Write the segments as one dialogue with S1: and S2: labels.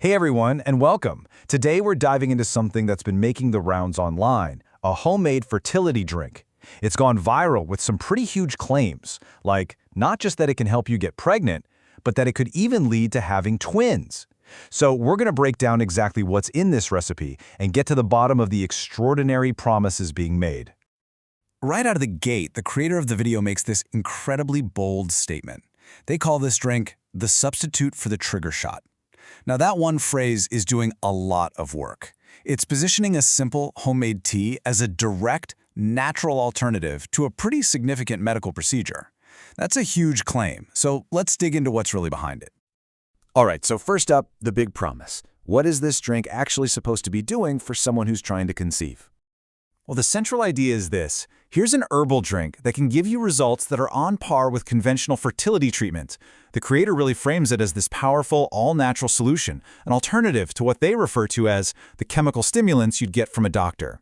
S1: Hey everyone, and welcome. Today we're diving into something that's been making the rounds online, a homemade fertility drink. It's gone viral with some pretty huge claims, like not just that it can help you get pregnant, but that it could even lead to having twins. So we're going to break down exactly what's in this recipe and get to the bottom of the extraordinary promises being made.
S2: Right out of the gate, the creator of the video makes this incredibly bold statement. They call this drink the substitute for the trigger shot. Now that one phrase is doing a lot of work. It's positioning a simple homemade tea as a direct, natural alternative to a pretty significant medical procedure. That's a huge claim, so let's dig into what's really behind it.
S3: All right, so first up, the big promise. What is this drink actually supposed to be doing for someone who's trying to conceive?
S1: Well, the central idea is this. Here's an herbal drink that can give you results that are on par with conventional fertility treatment. The creator really frames it as this powerful, all-natural solution, an alternative to what they refer to as the chemical stimulants you'd get from a doctor.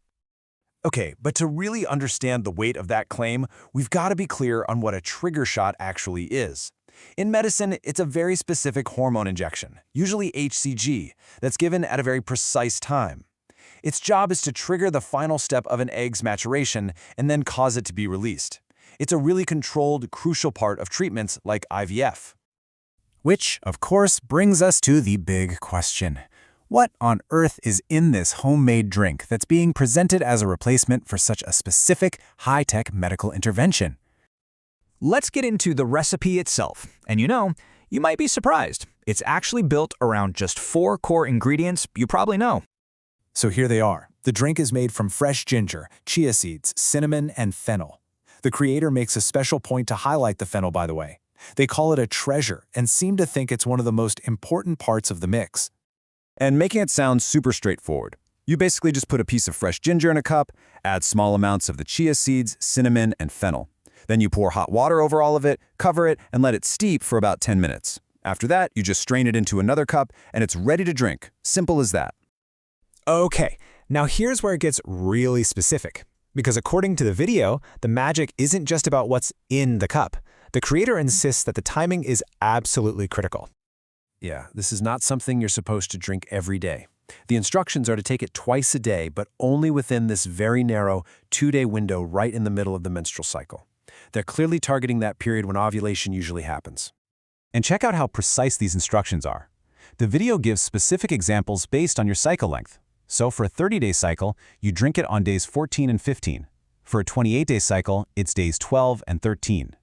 S3: Okay, but to really understand the weight of that claim, we've got to be clear on what a trigger shot actually is. In medicine, it's a very specific hormone injection, usually HCG, that's given at a very precise time. Its job is to trigger the final step of an egg's maturation and then cause it to be released. It's a really controlled, crucial part of treatments like IVF.
S2: Which, of course, brings us to the big question. What on earth is in this homemade drink that's being presented as a replacement for such a specific, high-tech medical intervention?
S4: Let's get into the recipe itself. And you might be surprised. It's actually built around just 4 core ingredients you probably know.
S2: So here they are. The drink is made from fresh ginger, chia seeds, cinnamon, and fennel. The creator makes a special point to highlight the fennel, by the way. They call it a treasure and seem to think it's one of the most important parts of the mix.
S3: And making it sound super straightforward. You basically just put a piece of fresh ginger in a cup, add small amounts of the chia seeds, cinnamon, and fennel. Then you pour hot water over all of it, cover it, and let it steep for about 10 minutes. After that, you just strain it into another cup, and it's ready to drink. Simple as that.
S4: Okay, now here's where it gets really specific. Because according to the video, the magic isn't just about what's in the cup. The creator insists that the timing is absolutely critical.
S3: Yeah, this is not something you're supposed to drink every day. The instructions are to take it twice a day, but only within this very narrow 2-day window right in the middle of the menstrual cycle. They're clearly targeting that period when ovulation usually happens.
S1: And check out how precise these instructions are. The video gives specific examples based on your cycle length. So for a 30-day cycle, you drink it on days 14 and 15. For a 28-day cycle, it's days 12 and 13.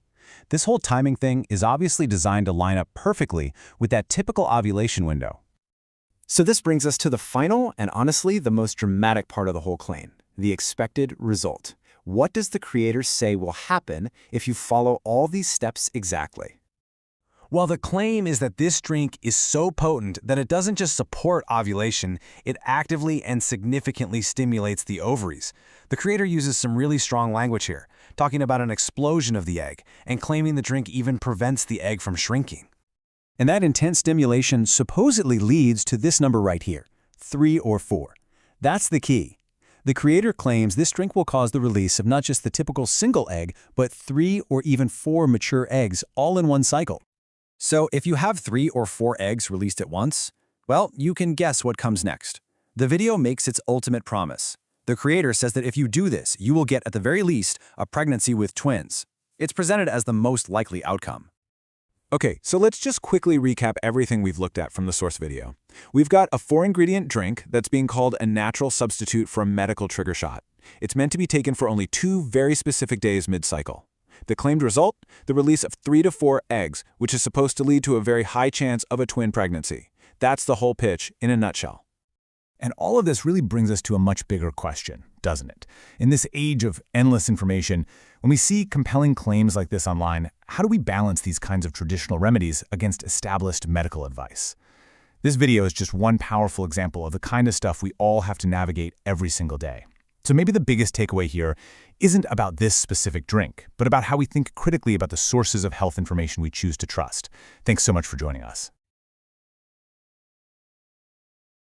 S1: This whole timing thing is obviously designed to line up perfectly with that typical ovulation window.
S5: So this brings us to the final and honestly the most dramatic part of the whole claim, the expected result. What does the creator say will happen if you follow all these steps exactly?
S1: Well, the claim is that this drink is so potent that it doesn't just support ovulation, it actively and significantly stimulates the ovaries. The creator uses some really strong language here, talking about an explosion of the egg, and claiming the drink even prevents the egg from shrinking. And that intense stimulation supposedly leads to this number right here, 3 or 4. That's the key. The creator claims this drink will cause the release of not just the typical single egg, but 3 or even 4 mature eggs all in one cycle. So if you have 3 or 4 eggs released at once, well, you can guess what comes next. The video makes its ultimate promise. The creator says that if you do this, you will get, at the very least, a pregnancy with twins. It's presented as the most likely outcome. Okay, so let's just quickly recap everything we've looked at from the source video. We've got a 4-ingredient drink that's being called a natural substitute for a medical trigger shot. It's meant to be taken for only 2 very specific days mid-cycle. The claimed result? The release of 3 to 4 eggs, which is supposed to lead to a very high chance of a twin pregnancy. That's the whole pitch in a nutshell.
S2: And all of this really brings us to a much bigger question, doesn't it? In this age of endless information, when we see compelling claims like this online, how do we balance these kinds of traditional remedies against established medical advice? This video is just one powerful example of the kind of stuff we all have to navigate every single day. So maybe the biggest takeaway here isn't about this specific drink, but about how we think critically about the sources of health information we choose to trust. Thanks so much for joining us.